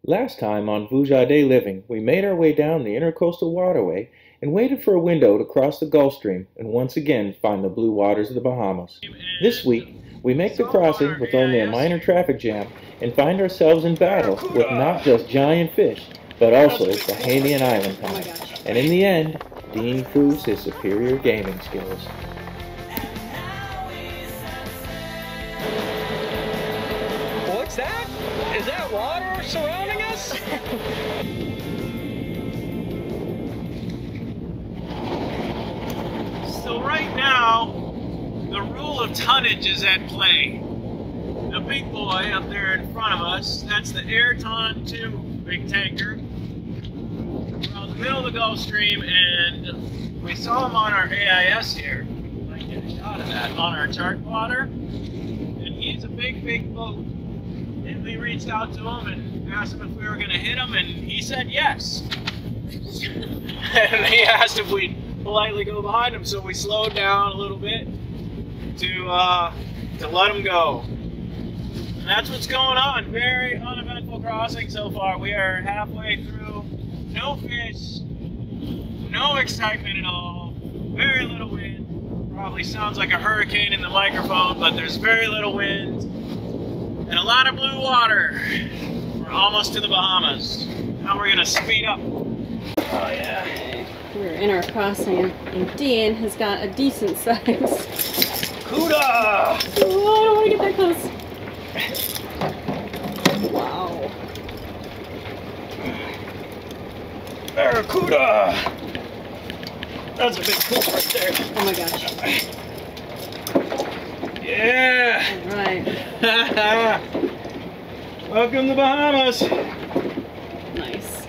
Last time on Vuja De Living, we made our way down the intercoastal waterway and waited for a window to cross the Gulf Stream and once again find the blue waters of the Bahamas. This week, we make the crossing with only a minor traffic jam and find ourselves in battle with not just giant fish, but also Bahamian island time. And in the end, Dean proves his superior gaming skills. What's that? Is that water surrounding us? So right now, the rule of tonnage is at play. The big boy up there in front of us, that's the Ayrton 2 big tanker. We're out in the middle of the Gulf Stream, and we saw him on our AIS here. I get a shot of that on our chart plotter. And he's a big boat. And we reached out to him and asked him if we were going to hit him, and he said yes. And he asked if we'd politely go behind him, so we slowed down a little bit to let him go. And that's what's going on. Very uneventful crossing so far. We are halfway through. No fish, no excitement at all, very little wind. Probably sounds like a hurricane in the microphone, but there's very little wind. And a lot of blue water. We're almost to the Bahamas. Now we're gonna speed up. Oh yeah. We're in our crossing, and Dean has got a decent size. Cuda! Oh, I don't want to get that close. Wow. Barracuda! That's a big cool right there. Oh my gosh. Yeah! Alright. Welcome to Bahamas! Nice.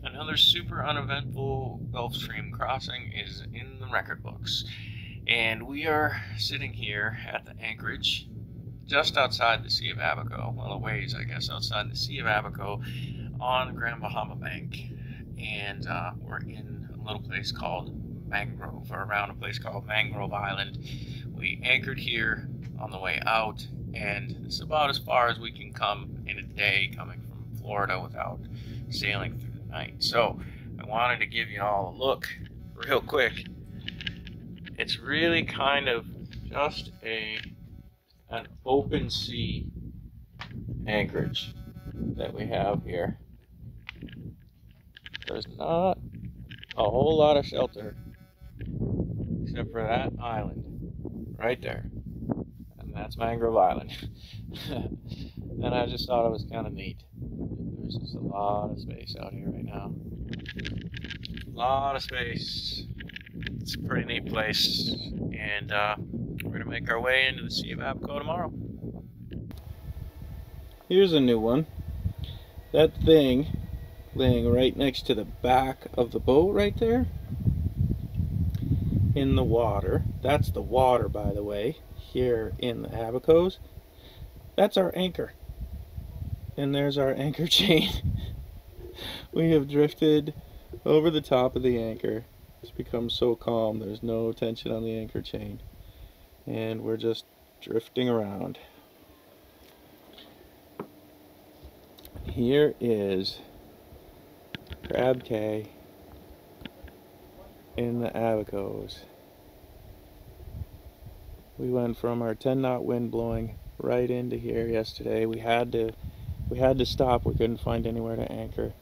Another super uneventful Gulf Stream crossing is in the record books. And we are sitting here at the Anchorage, just outside the Sea of Abaco. Well, a ways, I guess, outside the Sea of Abaco on Grand Bahama Bank. And we're in a little place called Mangrove, or around a place called Mangrove Island. We anchored here on the way out, and this is about as far as we can come in a day coming from Florida without sailing through the night. So I wanted to give you all a look real quick. It's really kind of just an open sea anchorage that we have here. There's not a whole lot of shelter except for that island right there, and that's Mangrove Island. And I just thought it was kind of neat. There's just a lot of space out here right now. A lot of space. It's a pretty neat place, and we're gonna make our way into the Sea of Abaco tomorrow. Here's a new one. That thing laying right next to the back of the boat right there in the water. That's the water, by the way, here in the Abacos. That's our anchor. And there's our anchor chain. We have drifted over the top of the anchor. It's become so calm, there's no tension on the anchor chain. And we're just drifting around. Here is Cay in the Abacos. We went from our 10-knot wind blowing right into here yesterday. We had to stop. We couldn't find anywhere to anchor.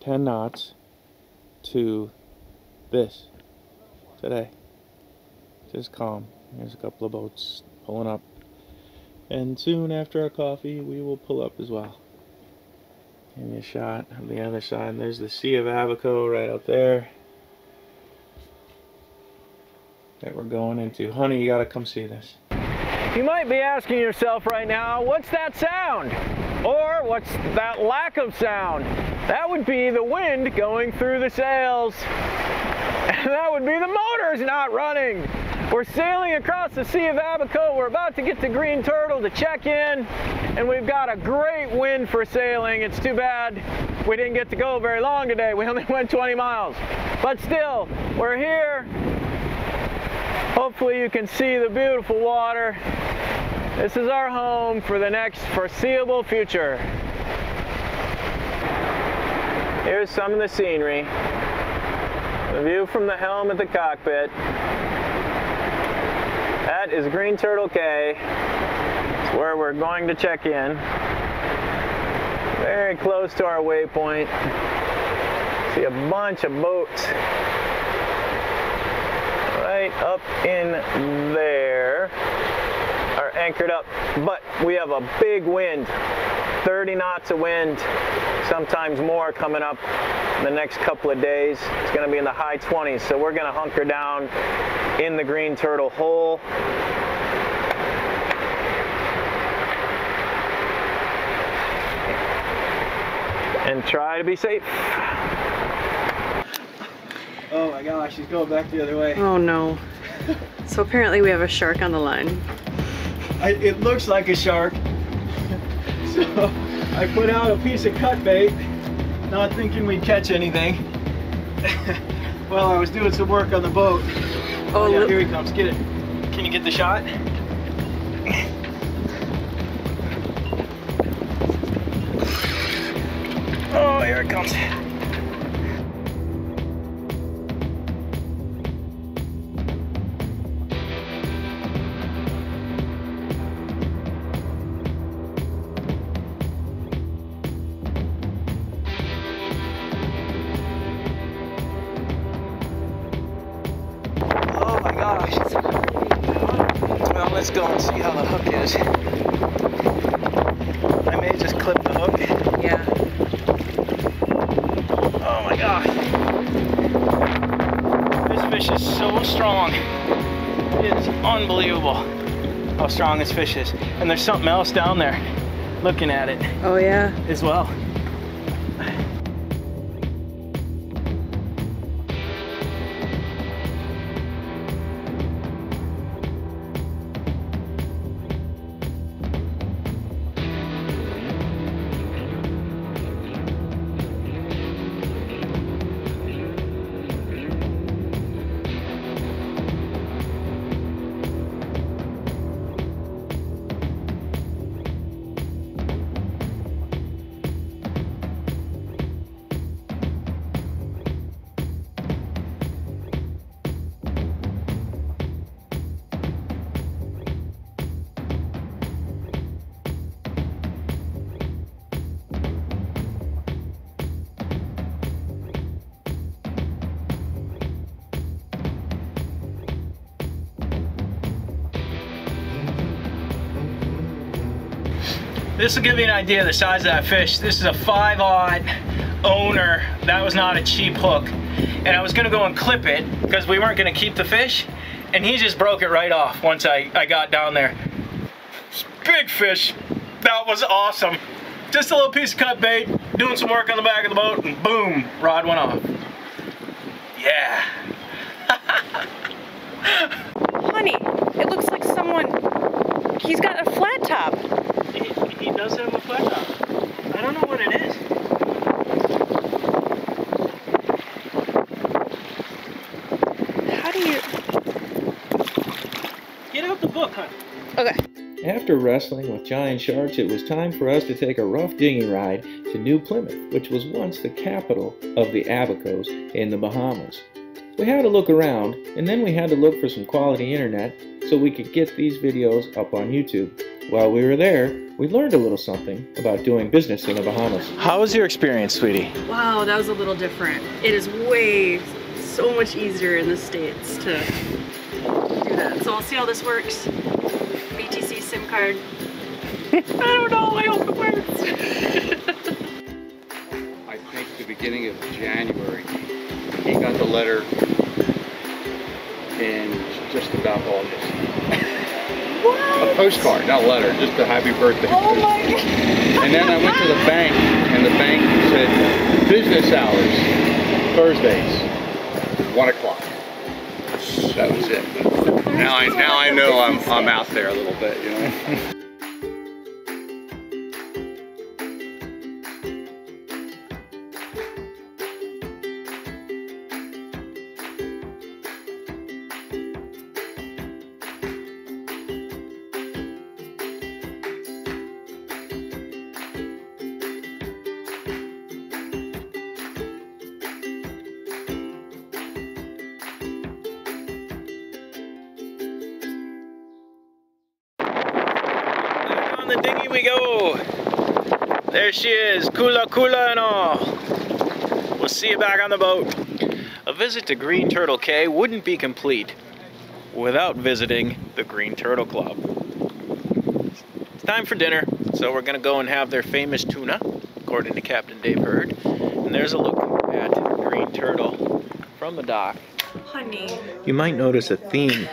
10 knots to this today. Just calm. There's a couple of boats pulling up, and soon after our coffee we will pull up as well. Give me a shot of the other side. There's the Sea of Abaco right out there that we're going into. Honey, you gotta come see this. You might be asking yourself right now, what's that sound? Or what's that lack of sound? That would be the wind going through the sails. And that would be the motors not running. We're sailing across the Sea of Abaco. We're about to get to Green Turtle to check in, and we've got a great wind for sailing. It's too bad we didn't get to go very long today. We only went 20 miles. But still, we're here. Hopefully you can see the beautiful water. This is our home for the next foreseeable future. Here's some of the scenery. The view from the helm at the cockpit. That is Green Turtle Cay. It's where we're going to check in. Very close to our waypoint. See a bunch of boats right up in there are anchored up, but we have a big wind, 30 knots of wind, sometimes more coming up in the next couple of days. It's going to be in the high 20s, so we're going to hunker down in the Green Turtle hole. And try to be safe. Oh my gosh, she's going back the other way. Oh no. So apparently we have a shark on the line. It looks like a shark. So I put out a piece of cut bait, not thinking we'd catch anything. Well, I was doing some work on the boat. Oh, yeah, here he comes. Get it. Can you get the shot? Oh, here it comes. Oh my gosh. Well, let's go and see how the hook is. I may just clip the hook. yeah. Oh my god. This fish is so strong. It's unbelievable how strong this fish is. And there's something else down there looking at it Oh yeah. as well. This will give you an idea of the size of that fish. This is a 5/0 owner. That was not a cheap hook. And I was gonna go and clip it because we weren't gonna keep the fish. And he just broke it right off once I got down there. Big fish. That was awesome. Just a little piece of cut bait, doing some work on the back of the boat, and boom, rod went off. Yeah. Honey, it looks like someone, he's got a flat top. He does have a flat top. I don't know what it is. How do you... Get out the book, honey. Okay. After wrestling with giant sharks, it was time for us to take a rough dinghy ride to New Plymouth, which was once the capital of the Abacos in the Bahamas. We had to look around, and then we had to look for some quality internet so we could get these videos up on YouTube. While we were there, we learned a little something about doing business in the Bahamas. How was your experience, sweetie? Wow, that was a little different. It is so much easier in the States to do that. So we'll see how this works. BTC SIM card. I don't know, I hope it works. I think the beginning of January, he got the letter in just about August. What? A postcard, not a letter, just a happy birthday. Oh my god. And then I went to the bank, and the bank said, business hours, Thursdays, 1 o'clock. That was it. Now I know I'm out there a little bit, you know. the dinghy we go. There she is, Kula and all. We'll see you back on the boat. A visit to Green Turtle Cay wouldn't be complete without visiting the Green Turtle Club. It's time for dinner, so we're gonna go and have their famous tuna, according to Captain Dave Hurd. And there's a look at Green Turtle from the dock. Honey. You might notice a theme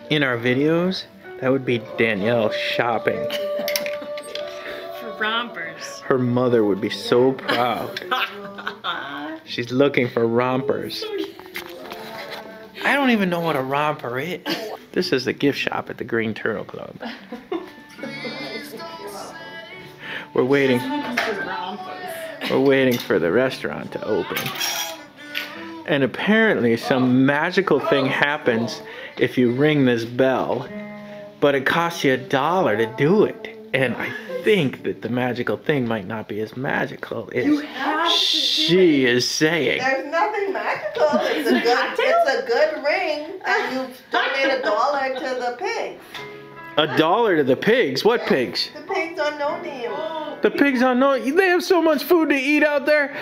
in our videos. That would be Danielle shopping. For rompers. Her mother would be so proud. She's looking for rompers. I don't even know what a romper is. This is the gift shop at the Green Turtle Club. We're waiting for the restaurant to open. And apparently some magical thing happens if you ring this bell, but it costs you $1 to do it. And I think that the magical thing might not be as magical as she is saying. There's nothing magical. It's a good ring, and you donate $1 to the pigs. $1 to the pigs? What pigs? The pigs on no name. The pigs on no. They have so much food to eat out there.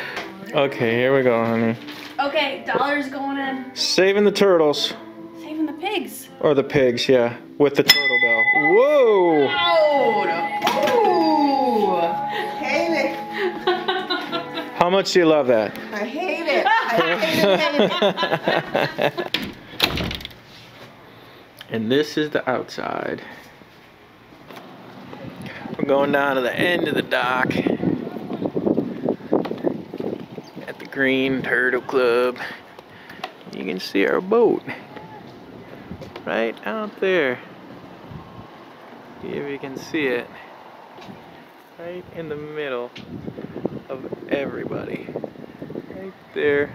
Okay, here we go, honey. Okay, $1 going in. Saving the turtles. Saving the pigs. Or the pigs, yeah. With the turtle bell. Whoa! Loud. Ooh. Hate it. How much do you love that? I hate it. I hate it. And this is the outside. We're going down to the end of the dock at the Green Turtle Club. You can see our boat right out there. See if you can see it. Right in the middle of everybody. Right there.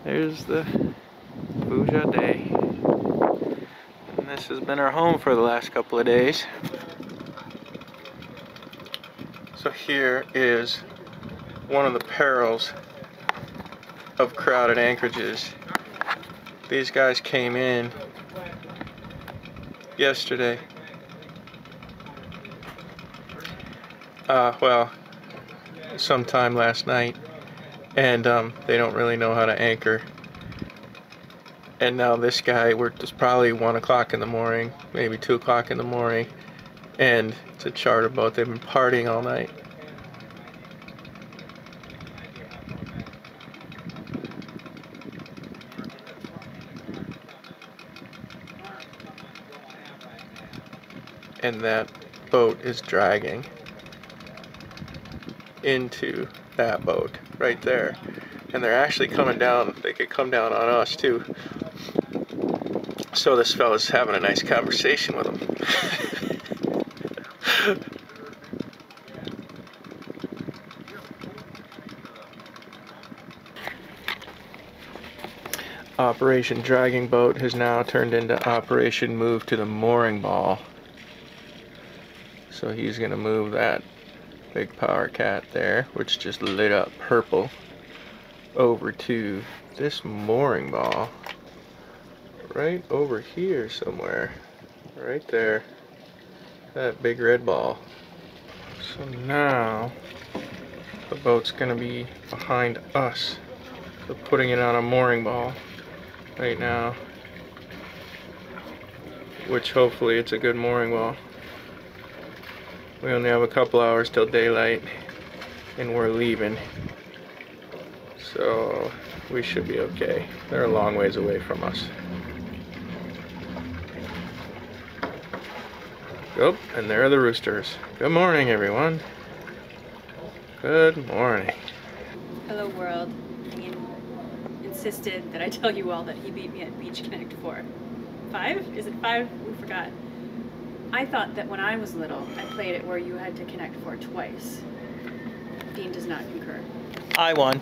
There's the Vuja De. And this has been our home for the last couple of days. So here is one of the perils of crowded anchorages. These guys came in yesterday. Well, sometime last night, and they don't really know how to anchor. And now this guy, it's probably 1 o'clock in the morning, maybe 2 o'clock in the morning, and it's a charter boat. They've been partying all night. And that boat is dragging into that boat right there. And they're actually coming down. They could come down on us too. So this fella's having a nice conversation with them. Operation Dragging Boat has now turned into Operation Move to the Mooring Ball. So he's gonna move that big power cat there, which just lit up purple, over to this mooring ball right over here somewhere, right there, that big red ball. So now the boat's gonna be behind us, so putting it on a mooring ball right now, which hopefully it's a good mooring ball. We only have a couple hours till daylight and we're leaving, so we should be okay. They're a long ways away from us. Oh, and there are the roosters. Good morning, everyone. Good morning. Hello world. Dean insisted that I tell you all that he beat me at Beach Connect 4. 5? Is it 5? We forgot. I thought that when I was little, I played it where you had to connect 4 twice. Dean does not concur. I won.